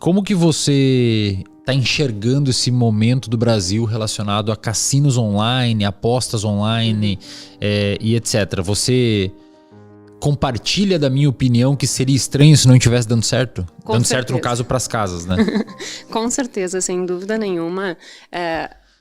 Como que você está enxergando esse momento do Brasil relacionado a cassinos online, apostas online e etc? Você compartilha da minha opinião que seria estranho se não estivesse dando certo? Dando certo, no caso, para as casas, né? Com certeza, sem dúvida nenhuma.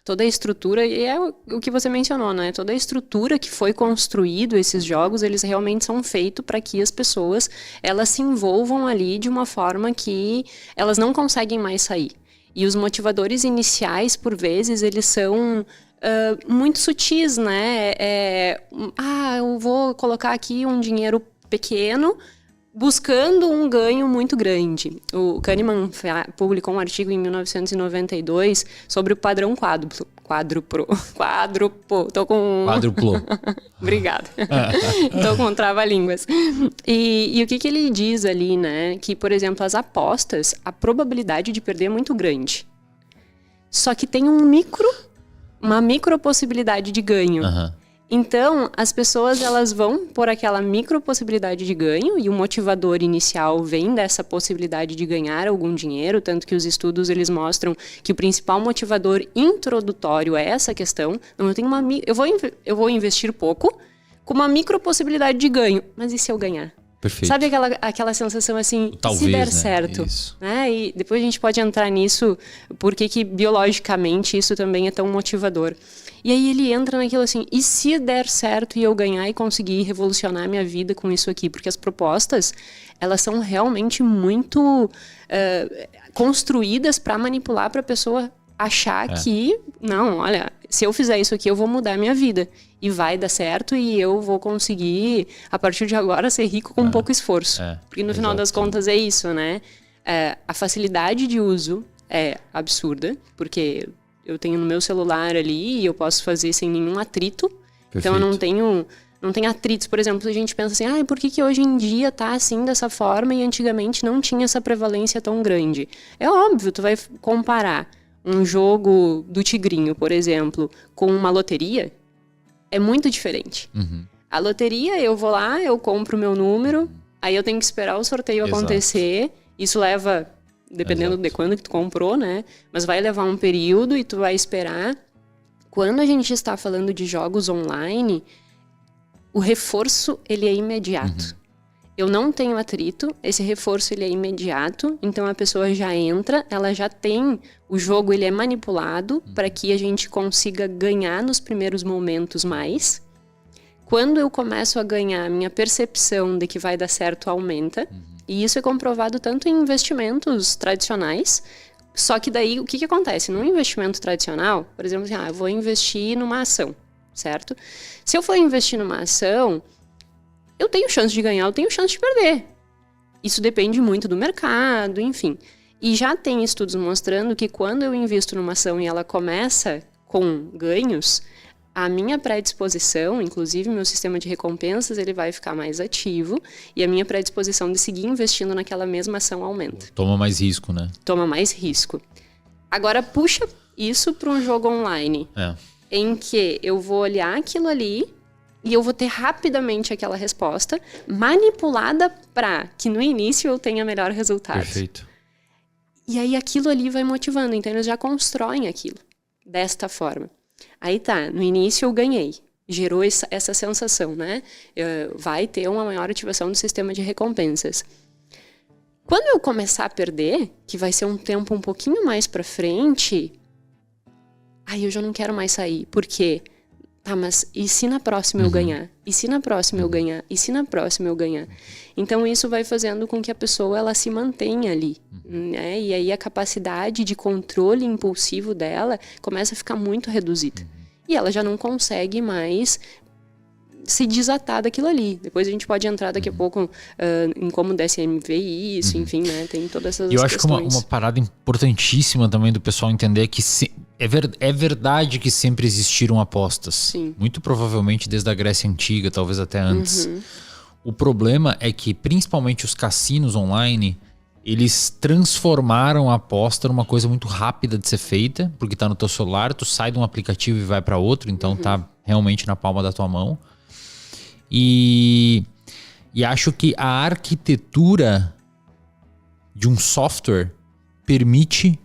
Toda a estrutura, e é o que você mencionou, né? Toda a estrutura que foi construído, esses jogos, eles realmente são feitos para que as pessoas, elas se envolvam ali de uma forma que elas não conseguem mais sair. E os motivadores iniciais, por vezes, eles são muito sutis, né? Eu vou colocar aqui um dinheiro pequeno buscando um ganho muito grande. O Kahneman publicou um artigo em 1992 sobre o padrão quádruplo. Tô com... Quádruplo. Obrigada. Tô com trava-línguas. E o que ele diz ali, né? Que, por exemplo, as apostas, a probabilidade de perder é muito grande. Só que tem uma micro possibilidade de ganho. Então, as pessoas, elas vão por aquela micro possibilidade de ganho, e o motivador inicial vem dessa possibilidade de ganhar algum dinheiro, tanto que os estudos, eles mostram que o principal motivador introdutório é essa questão. Não, eu vou investir pouco com uma micro possibilidade de ganho, mas e se eu ganhar? Perfeito. Sabe aquela sensação assim, talvez, se der né? certo? E depois a gente pode entrar nisso, porque que biologicamente isso também é tão motivador. E aí ele entra naquilo assim, e se der certo e eu ganhar e conseguir revolucionar a minha vida com isso aqui? Porque as propostas, elas são realmente muito construídas para manipular, para a pessoa achar que, não, olha, se eu fizer isso aqui, eu vou mudar a minha vida. E vai dar certo e eu vou conseguir, a partir de agora, ser rico com pouco esforço. Porque no final das contas é isso, né? A facilidade de uso é absurda, porque eu tenho no meu celular ali e eu posso fazer sem nenhum atrito. Perfeito. Então eu não tenho atritos. Por exemplo, a gente pensa assim, por que hoje em dia tá assim dessa forma e antigamente não tinha essa prevalência tão grande? É óbvio, tu vai comparar um jogo do tigrinho, por exemplo, com uma loteria, é muito diferente. A loteria, eu vou lá, eu compro o meu número, aí eu tenho que esperar o sorteio acontecer. Isso leva, dependendo de quando que tu comprou, né? Mas vai levar um período e tu vai esperar. Quando a gente está falando de jogos online, o reforço, ele é imediato. Eu não tenho atrito, esse reforço ele é imediato, então a pessoa já entra, ela já tem, o jogo ele é manipulado para que a gente consiga ganhar nos primeiros momentos mais. Quando eu começo a ganhar, minha percepção de que vai dar certo aumenta, e isso é comprovado tanto em investimentos tradicionais, só que daí o que acontece? Num investimento tradicional, por exemplo, assim, eu vou investir numa ação, certo? Se eu for investir numa ação, eu tenho chance de ganhar, eu tenho chance de perder. Isso depende muito do mercado, enfim. E já tem estudos mostrando que quando eu invisto numa ação e ela começa com ganhos, a minha predisposição, inclusive meu sistema de recompensas, ele vai ficar mais ativo e a minha predisposição de seguir investindo naquela mesma ação aumenta. Toma mais risco, né? Toma mais risco. Agora, puxa isso para um jogo online, em que eu vou olhar aquilo ali e eu vou ter rapidamente aquela resposta manipulada para que no início eu tenha melhor resultado. Perfeito. E aí aquilo ali vai motivando, então eles já constroem aquilo desta forma. Aí tá, no início eu ganhei, gerou essa sensação, né? Vai ter uma maior ativação do sistema de recompensas. Quando eu começar a perder, que vai ser um tempo um pouquinho mais pra frente, aí eu já não quero mais sair, porque... Tá, mas e se na próxima eu ganhar? E se na próxima eu ganhar? E se na próxima eu ganhar? Então isso vai fazendo com que a pessoa ela se mantenha ali, né? E aí a capacidade de controle impulsivo dela começa a ficar muito reduzida. E ela já não consegue mais se desatar daquilo ali. Depois a gente pode entrar daqui a pouco em como DSM-V isso, enfim, né? Tem todas essas questões. Eu acho que uma parada importantíssima também do pessoal entender é que é verdade que sempre existiram apostas. Sim. Muito provavelmente desde a Grécia Antiga, talvez até antes. O problema é que, principalmente os cassinos online, eles transformaram a aposta numa coisa muito rápida de ser feita, porque tá no teu celular, tu sai de um aplicativo e vai para outro, então tá realmente na palma da tua mão. E acho que a arquitetura de um software permite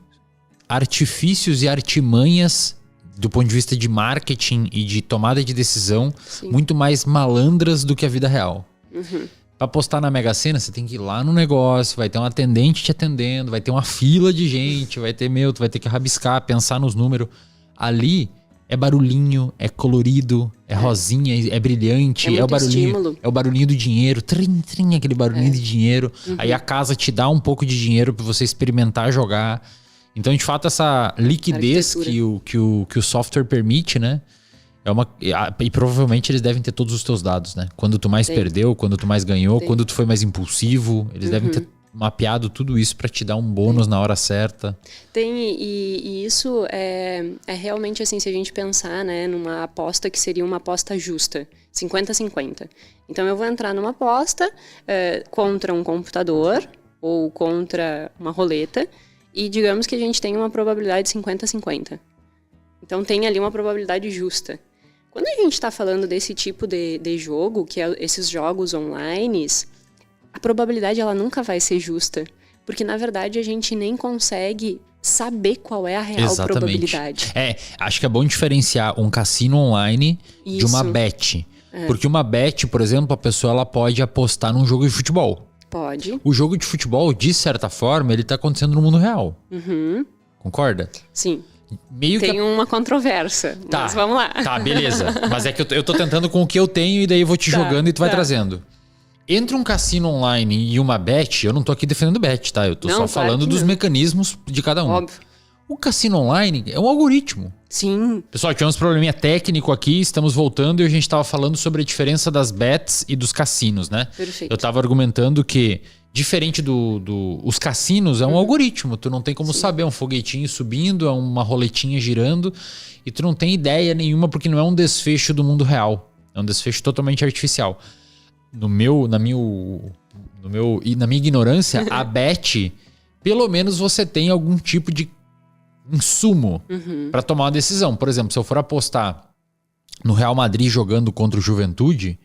artifícios e artimanhas do ponto de vista de marketing e de tomada de decisão muito mais malandras do que a vida real. Pra apostar na Mega Sena, você tem que ir lá no negócio, vai ter um atendente te atendendo, vai ter uma fila de gente, tu vai ter que rabiscar, pensar nos números. Ali é barulhinho, é colorido, é rosinha, é brilhante, é o barulhinho do dinheiro, trim, trim, aquele barulhinho de dinheiro. Aí a casa te dá um pouco de dinheiro pra você experimentar jogar. Então, de fato, essa liquidez que o software permite, né? E provavelmente eles devem ter todos os teus dados, né? Quando tu mais perdeu, quando tu mais ganhou, quando tu foi mais impulsivo. Eles devem ter mapeado tudo isso para te dar um bônus na hora certa. E isso é realmente assim, se a gente pensar, né, numa aposta que seria uma aposta justa, 50-50. Então eu vou entrar numa aposta contra um computador ou contra uma roleta e digamos que a gente tem uma probabilidade de 50-50. Então tem ali uma probabilidade justa. Quando a gente está falando desse tipo de jogo, que é esses jogos online, a probabilidade ela nunca vai ser justa. Porque, na verdade, a gente nem consegue saber qual é a real probabilidade. Acho que é bom diferenciar um cassino online de uma bet. Porque uma bet, por exemplo, a pessoa ela pode apostar num jogo de futebol. Pode. O jogo de futebol, de certa forma, ele está acontecendo no mundo real. Concorda? Sim. Tem uma controvérsia, mas vamos lá. Tá, beleza. Mas é que eu tô tentando com o que eu tenho e daí eu vou te jogando e tu vai trazendo. Entre um cassino online e uma bet, eu não tô aqui defendendo bet, tá? Eu tô só falando dos mecanismos de cada um. Óbvio. O cassino online é um algoritmo. Sim. Pessoal, tivemos um probleminha técnico aqui, estamos voltando e a gente tava falando sobre a diferença das bets e dos cassinos, né? Perfeito. Eu tava argumentando que diferente os cassinos, é um algoritmo. Tu não tem como saber, é um foguetinho subindo, é uma roletinha girando e tu não tem ideia nenhuma porque não é um desfecho do mundo real. É um desfecho totalmente artificial. Na minha ignorância, a bet, pelo menos você tem algum tipo de insumo para tomar uma decisão. Por exemplo, se eu for apostar no Real Madrid jogando contra o Juventude...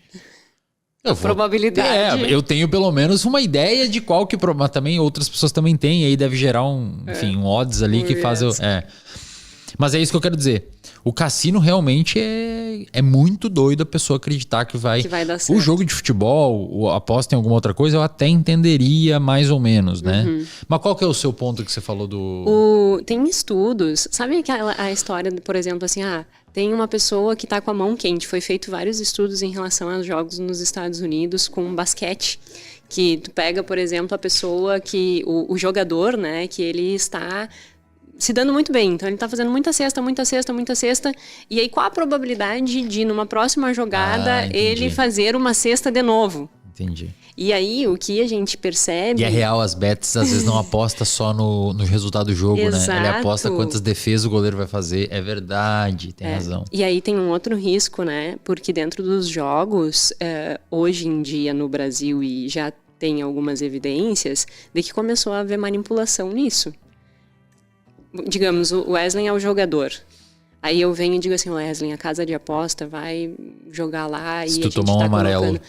probabilidade. Eu tenho pelo menos uma ideia de qual que... Mas também outras pessoas também têm. E aí deve gerar um odds ali que faz... Mas é isso que eu quero dizer. O cassino realmente é muito doido a pessoa acreditar que vai dar certo. O jogo de futebol, a aposta em alguma outra coisa, eu até entenderia mais ou menos, né? Mas qual que é o seu ponto que você falou do... Tem estudos. Sabe a história, por exemplo, assim... Tem uma pessoa que está com a mão quente. Foi feito vários estudos em relação aos jogos nos Estados Unidos com basquete. Que tu pega, por exemplo, a pessoa que... O jogador, né? Que ele está se dando muito bem. Então, ele está fazendo muita cesta. E aí, qual a probabilidade de, numa próxima jogada, ele fazer uma cesta de novo? Entendi. E aí, o que a gente percebe... E é real, as bets às vezes não aposta só no resultado do jogo, Exato. né? Ele aposta quantas defesas o goleiro vai fazer. É verdade, tem razão. E aí tem um outro risco, né? Porque dentro dos jogos, hoje em dia no Brasil, e já tem algumas evidências, de que começou a haver manipulação nisso. Digamos, o Wesley é o jogador. Aí eu venho e digo assim, Wesley, a casa de aposta vai jogar lá Se e tu a gente tomar um amarelo... colocando...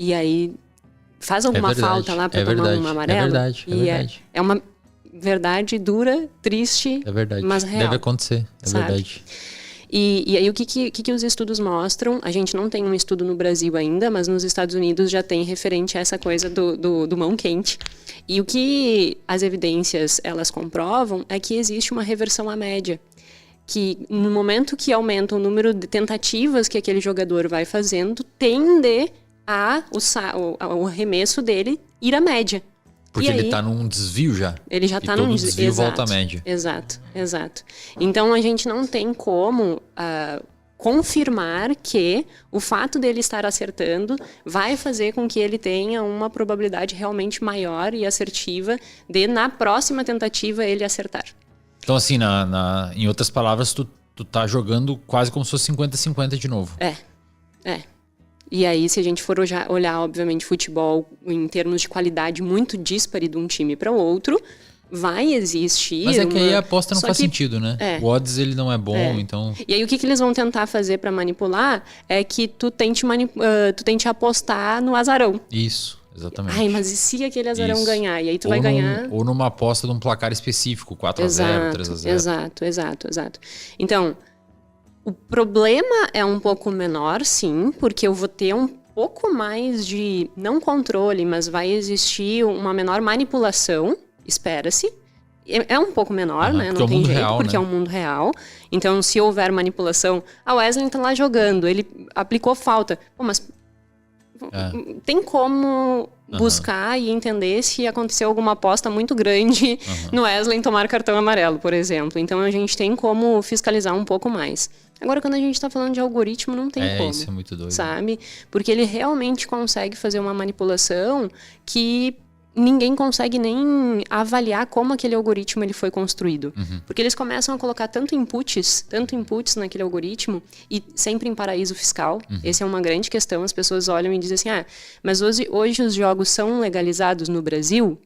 E aí faz alguma falta lá para tomar um amarelo? É verdade, é verdade. É uma verdade dura, triste, mas real. Deve acontecer, sabe? Verdade. E aí o que os estudos mostram? A gente não tem um estudo no Brasil ainda, mas nos Estados Unidos já tem referente a essa coisa do mão quente. E o que as evidências elas comprovam é que existe uma reversão à média. Que no momento que aumenta o número de tentativas que aquele jogador vai fazendo, tende o arremesso dele ir à média. Porque ele está num desvio já. Ele já está num desvio volta à média. Exato. Então a gente não tem como confirmar que o fato dele estar acertando vai fazer com que ele tenha uma probabilidade realmente maior e assertiva de, na próxima tentativa, ele acertar. Então, assim, em outras palavras, tu tá jogando quase como se fosse 50-50 de novo. É. E aí, se a gente for olhar, obviamente, futebol em termos de qualidade muito díspare de um time para o outro, vai existir... Mas é que aí a aposta não faz sentido, né? O odds, ele não é bom, então... E aí, o que eles vão tentar fazer para manipular é que tu tente apostar no azarão. Isso, exatamente. Ai, mas e se aquele azarão ganhar? E aí tu vai ganhar... Ou numa aposta de um placar específico, 4-0, 3-0. Exato. Então, o problema é um pouco menor, sim, porque eu vou ter um pouco mais de, não controle, mas vai existir uma menor manipulação, espera-se. É um pouco menor, né? Não tem jeito, real, porque é um mundo real. Então, se houver manipulação... A Wesley tá lá jogando, ele aplicou falta. Pô, mas tem como buscar e entender se aconteceu alguma aposta muito grande no Wesley tomar cartão amarelo, por exemplo. Então, a gente tem como fiscalizar um pouco mais. Agora, quando a gente tá falando de algoritmo, não tem como. Isso é muito doido. Sabe? Porque ele realmente consegue fazer uma manipulação que... ninguém consegue nem avaliar como aquele algoritmo ele foi construído. Porque eles começam a colocar tanto inputs naquele algoritmo, e sempre em paraíso fiscal. Essa é uma grande questão. As pessoas olham e dizem assim, mas hoje os jogos são legalizados no Brasil?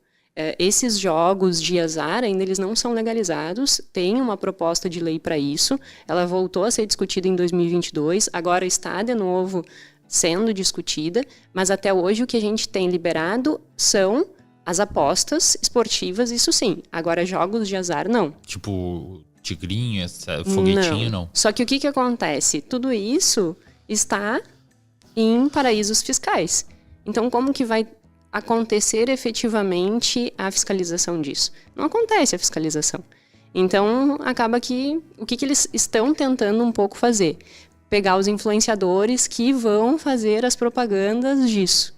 Esses jogos de azar ainda eles não são legalizados. Tem uma proposta de lei para isso. Ela voltou a ser discutida em 2022. Agora está de novo sendo discutida. Mas até hoje o que a gente tem liberado são as apostas esportivas, isso sim. Agora, jogos de azar, não. Tipo, tigrinho, foguetinho, não. Só que o que acontece? Tudo isso está em paraísos fiscais. Então, como que vai acontecer efetivamente a fiscalização disso? Não acontece a fiscalização. Então, acaba que... O que eles estão tentando um pouco fazer? Pegar os influenciadores que vão fazer as propagandas disso.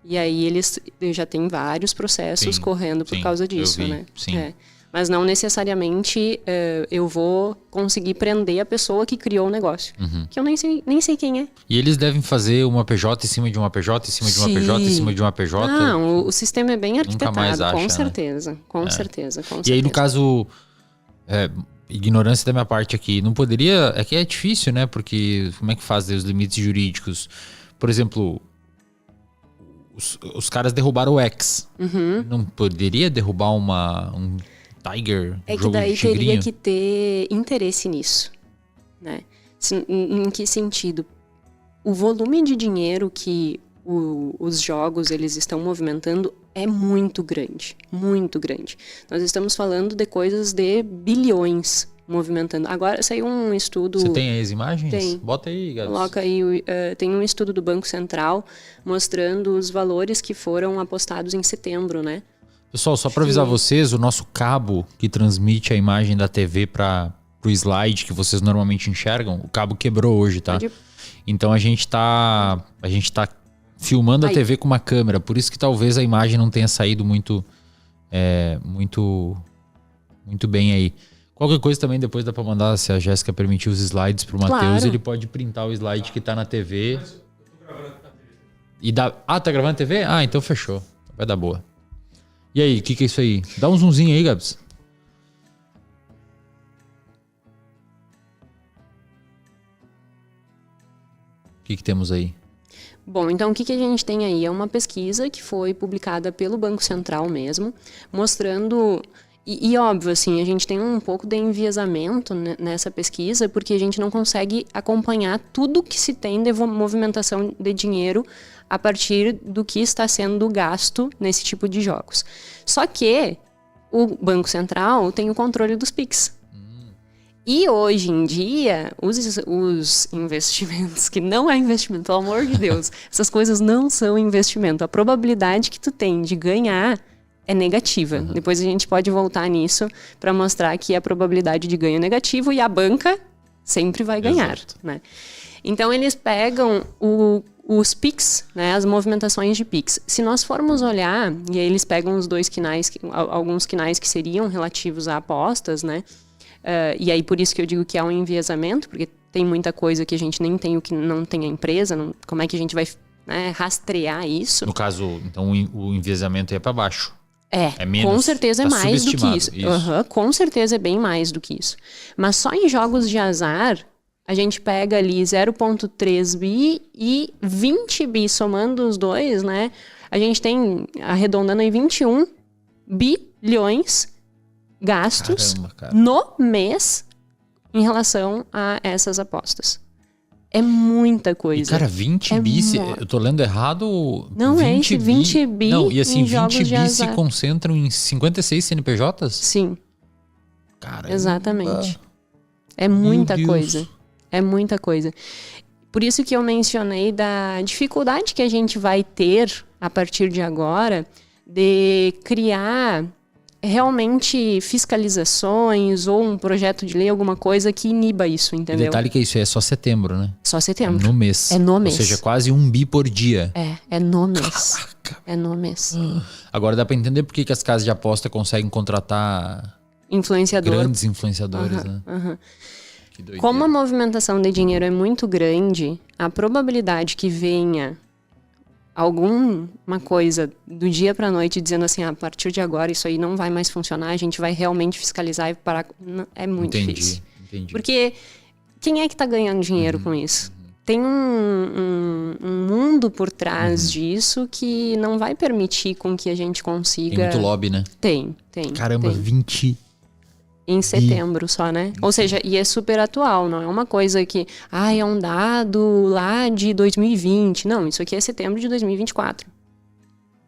E aí eles já têm vários processos correndo por causa disso, né? Sim. Mas não necessariamente eu vou conseguir prender a pessoa que criou o negócio. Que eu nem sei quem é. E eles devem fazer uma PJ em cima de uma PJ, em cima de uma PJ, em cima de uma PJ? Não, o sistema é bem arquitetado, nunca mais acha, com certeza. Né? Com certeza. E aí, no caso... ignorância da minha parte aqui. Não poderia... É que é difícil, né? Porque como é que faz os limites jurídicos? Por exemplo... Os caras derrubaram o X. Não poderia derrubar um Tiger? É que daí teria que ter interesse nisso, né? Em que sentido? O volume de dinheiro que os jogos eles estão movimentando é muito grande, muito grande. Nós estamos falando de coisas de bilhões movimentando. Agora saiu um estudo... Você tem aí as imagens? Tem. Bota aí, Gabs. Coloca aí. Tem um estudo do Banco Central mostrando os valores que foram apostados em setembro, né? Pessoal, só para avisar vocês, o nosso cabo que transmite a imagem da TV para o slide que vocês normalmente enxergam, o cabo quebrou hoje, tá? Então a gente tá filmando a TV com uma câmera, por isso que talvez a imagem não tenha saído muito bem aí. Qualquer coisa também depois dá pra mandar, se a Jéssica permitir os slides pro Matheus, ele pode printar o slide que tá na TV. E dá... tá gravando a TV? Então fechou. Vai dar boa. E aí, o que é isso aí? Dá um zoomzinho aí, Gabs. O que temos aí? Bom, então o que a gente tem aí? É uma pesquisa que foi publicada pelo Banco Central mesmo, mostrando... E óbvio, assim, a gente tem um pouco de enviesamento nessa pesquisa, porque a gente não consegue acompanhar tudo que se tem de movimentação de dinheiro a partir do que está sendo gasto nesse tipo de jogos. Só que o Banco Central tem o controle dos PIX. E hoje em dia, os investimentos, que não é investimento, pelo amor de Deus, essas coisas não são investimento. A probabilidade que tu tem de ganhar é negativa. Depois a gente pode voltar nisso para mostrar que a probabilidade de ganho é negativo e a banca sempre vai ganhar, né? Então eles pegam os PIX, né, as movimentações de PIX. Se nós formos olhar, e aí eles pegam os dois quinais, alguns quinais que seriam relativos a apostas, né? E aí por isso que eu digo que há um enviesamento, porque tem muita coisa que a gente nem tem o que não tem a empresa, como é que a gente vai, né, rastrear isso? No caso, então o enviesamento é para baixo. É menos, com certeza é mais do que isso. Com certeza é bem mais do que isso. Mas só em jogos de azar, a gente pega ali 0,3 bi e 20 bi, somando os dois, né? A gente tem, arredondando aí, 21 bilhões gastos no mês em relação a essas apostas. É muita coisa. E, cara, 20 bi, eu tô lendo errado? Não, 20 bi. Não, e assim, 20 bi azar. se concentram em 56 CNPJs? Sim. Caramba. Exatamente. É muita coisa. É muita coisa. Por isso que eu mencionei da dificuldade que a gente vai ter a partir de agora de criar realmente fiscalizações ou um projeto de lei, alguma coisa que iniba isso, entendeu? E detalhe que isso é só setembro, né? Só setembro. É no mês. É no mês. Ou seja, quase 1 bi por dia. É no mês. Caraca. É no mês. Agora dá pra entender por que as casas de aposta conseguem contratar grandes influenciadores, né? Que doideira. Como a movimentação de dinheiro é muito grande, a probabilidade que venha alguma coisa do dia pra noite dizendo assim, a partir de agora isso aí não vai mais funcionar, a gente vai realmente fiscalizar e parar, é muito difícil. Entendi. Porque quem é que tá ganhando dinheiro com isso? Tem um mundo por trás disso que não vai permitir com que a gente consiga... Tem muito lobby, né? Tem. Caramba, tem. 20... Em setembro só, né? Ou seja, e é super atual, não é uma coisa que... é um dado lá de 2020. Não, isso aqui é setembro de 2024.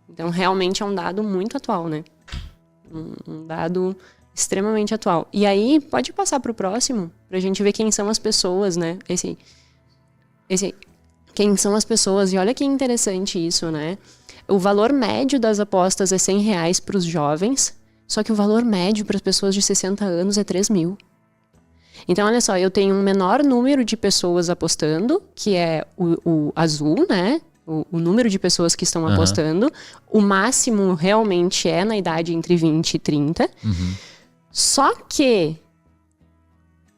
Então, realmente é um dado muito atual, né? Um dado extremamente atual. E aí, pode passar pro próximo, pra gente ver quem são as pessoas, né? Esse aí. Quem são as pessoas. E olha que interessante isso, né? O valor médio das apostas é R$100 pros jovens... Só que o valor médio para as pessoas de 60 anos é 3 mil. Então, olha só, eu tenho um menor número de pessoas apostando, que é o azul, né? O número de pessoas que estão apostando. O máximo realmente é na idade entre 20 e 30. Só que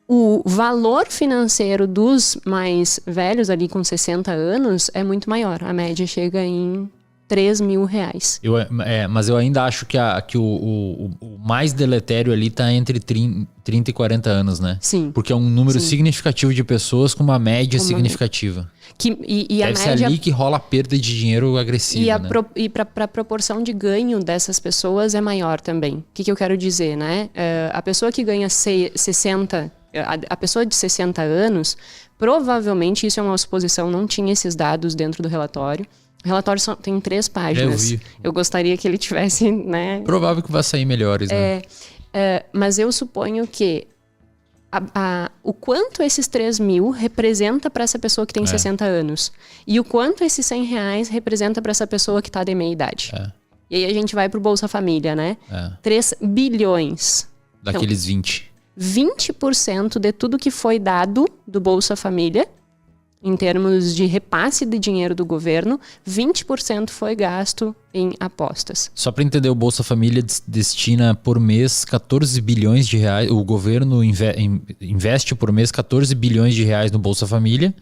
o valor financeiro dos mais velhos, ali com 60 anos, é muito maior. A média chega em R$3 mil. Mas eu ainda acho que o mais deletério ali tá entre 30 e 40 anos, né? Sim. Porque é um número significativo de pessoas com uma média significativa. E Deve ser ali que rola a perda de dinheiro agressiva, né? E para a proporção de ganho dessas pessoas é maior também. O que eu quero dizer, né? A pessoa que ganha 60... A pessoa de 60 anos, provavelmente, isso é uma suposição, não tinha esses dados dentro do relatório. O relatório tem 3 páginas. Eu gostaria que ele tivesse, né? Provável que vai sair melhores, né? Mas eu suponho que o quanto esses 3 mil representa para essa pessoa que tem 60 anos e o quanto esses R$100 representa para essa pessoa que está de meia idade. E aí a gente vai pro Bolsa Família, né? 3 bilhões. Daqueles 20. 20% de tudo que foi dado do Bolsa Família, em termos de repasse de dinheiro do governo, 20% foi gasto em apostas. Só para entender, o Bolsa Família destina por mês 14 bilhões de reais. O governo investe por mês 14 bilhões de reais no Bolsa Família.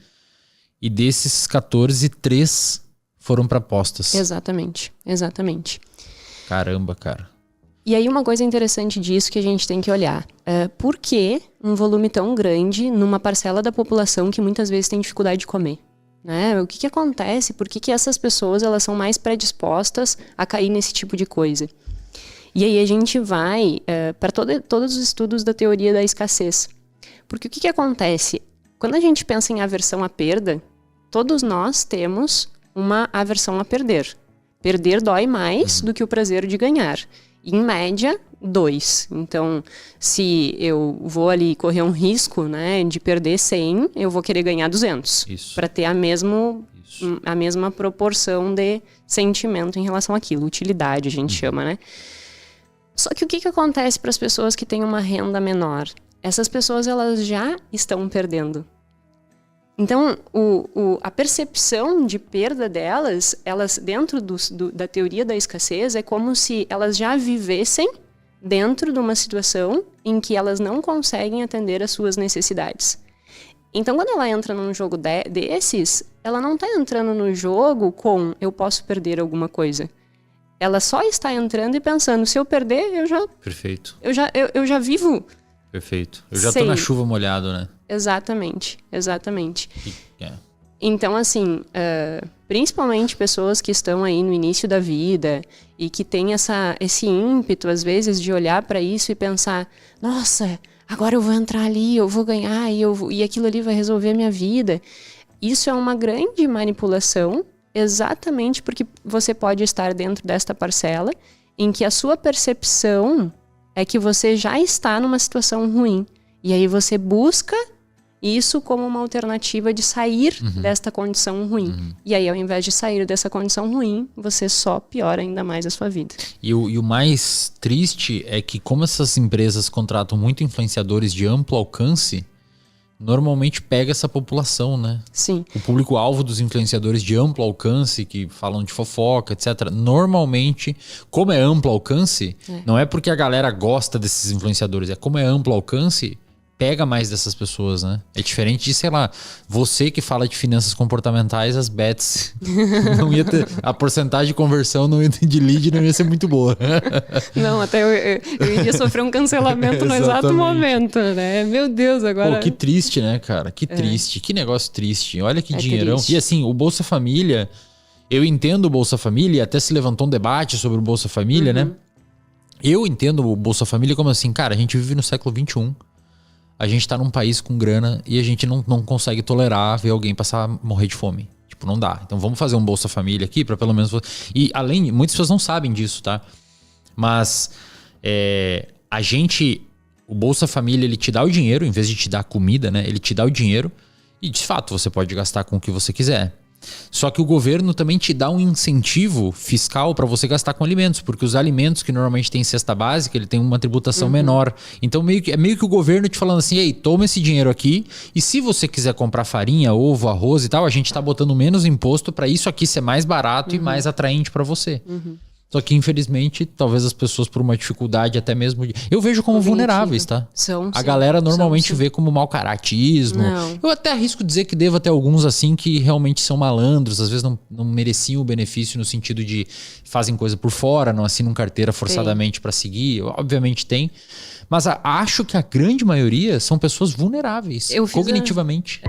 E desses 14, 3 foram para apostas. Exatamente. Caramba, cara. E aí uma coisa interessante disso que a gente tem que olhar. Por que um volume tão grande numa parcela da população que muitas vezes tem dificuldade de comer? Né? O que acontece? Por que essas pessoas elas são mais predispostas a cair nesse tipo de coisa? E aí a gente vai para todos os estudos da teoria da escassez. Porque o que acontece? Quando a gente pensa em aversão à perda, todos nós temos uma aversão a perder. Perder dói mais do que o prazer de ganhar. Em média, 2. Então, se eu vou ali correr um risco, né, de perder 100, eu vou querer ganhar 200. Para ter a mesma proporção de sentimento em relação àquilo. Utilidade, a gente chama, né? Só que o que acontece para as pessoas que têm uma renda menor? Essas pessoas, elas já estão perdendo. Então, a percepção de perda delas, elas dentro da teoria da escassez, é como se elas já vivessem dentro de uma situação em que elas não conseguem atender às suas necessidades. Então, quando ela entra num jogo desses, ela não está entrando no jogo com eu posso perder alguma coisa. Ela só está entrando e pensando, se eu perder, eu já... Perfeito. Eu já vivo... Perfeito. Eu já tô na chuva molhado, né? Exatamente. Então, assim, principalmente pessoas que estão aí no início da vida e que têm esse ímpeto, às vezes, de olhar para isso e pensar, nossa, agora eu vou entrar ali, eu vou ganhar e aquilo ali vai resolver a minha vida. isso é uma grande manipulação, exatamente porque você pode estar dentro desta parcela em que a sua percepção é que você já está numa situação ruim. E aí você busca isso como uma alternativa de sair desta condição ruim. E aí, ao invés de sair dessa condição ruim, você só piora ainda mais a sua vida. E o mais triste é que, como essas empresas contratam muito influenciadores de amplo alcance, normalmente pega essa população, né? Sim. O público-alvo dos influenciadores de amplo alcance, que falam de fofoca, etc. Normalmente, como é amplo alcance, não é porque a galera gosta desses influenciadores, é como é amplo alcance, pega mais dessas pessoas, né? É diferente de, sei lá, você que fala de finanças comportamentais, as bets não ia ter, a porcentagem de conversão de lead não ia ser muito boa. Não, até eu iria sofrer um cancelamento no exato momento, né? Meu Deus, agora... Pô, que triste, né, cara? Que triste, que negócio triste. Olha que dinheirão. Triste. E assim, o Bolsa Família, eu entendo o Bolsa Família, até se levantou um debate sobre o Bolsa Família, né? Eu entendo o Bolsa Família como assim, cara, a gente vive no século XXI. A gente tá num país com grana e a gente não consegue tolerar ver alguém morrer de fome. Tipo, não dá. Então vamos fazer um Bolsa Família aqui pra pelo menos... E além, muitas pessoas não sabem disso, tá? Mas o Bolsa Família, ele te dá o dinheiro, em vez de te dar comida, né? Ele te dá o dinheiro e, de fato, você pode gastar com o que você quiser. Só que o governo também te dá um incentivo fiscal para você gastar com alimentos, porque os alimentos que normalmente tem cesta básica, ele tem uma tributação menor. Então é meio que o governo te falando assim, ei, toma esse dinheiro aqui e se você quiser comprar farinha, ovo, arroz e tal, a gente tá botando menos imposto para isso aqui ser mais barato e mais atraente para você. Só que, infelizmente, talvez as pessoas por uma dificuldade até mesmo... Eu vejo como vulneráveis, tá? A galera normalmente vê como mau caratismo. Não. Eu até arrisco dizer que devo ter alguns assim que realmente são malandros. Às vezes não mereciam o benefício no sentido de fazem coisa por fora, não assinam carteira forçadamente para seguir. Obviamente tem. Mas acho que a grande maioria são pessoas vulneráveis, cognitivamente.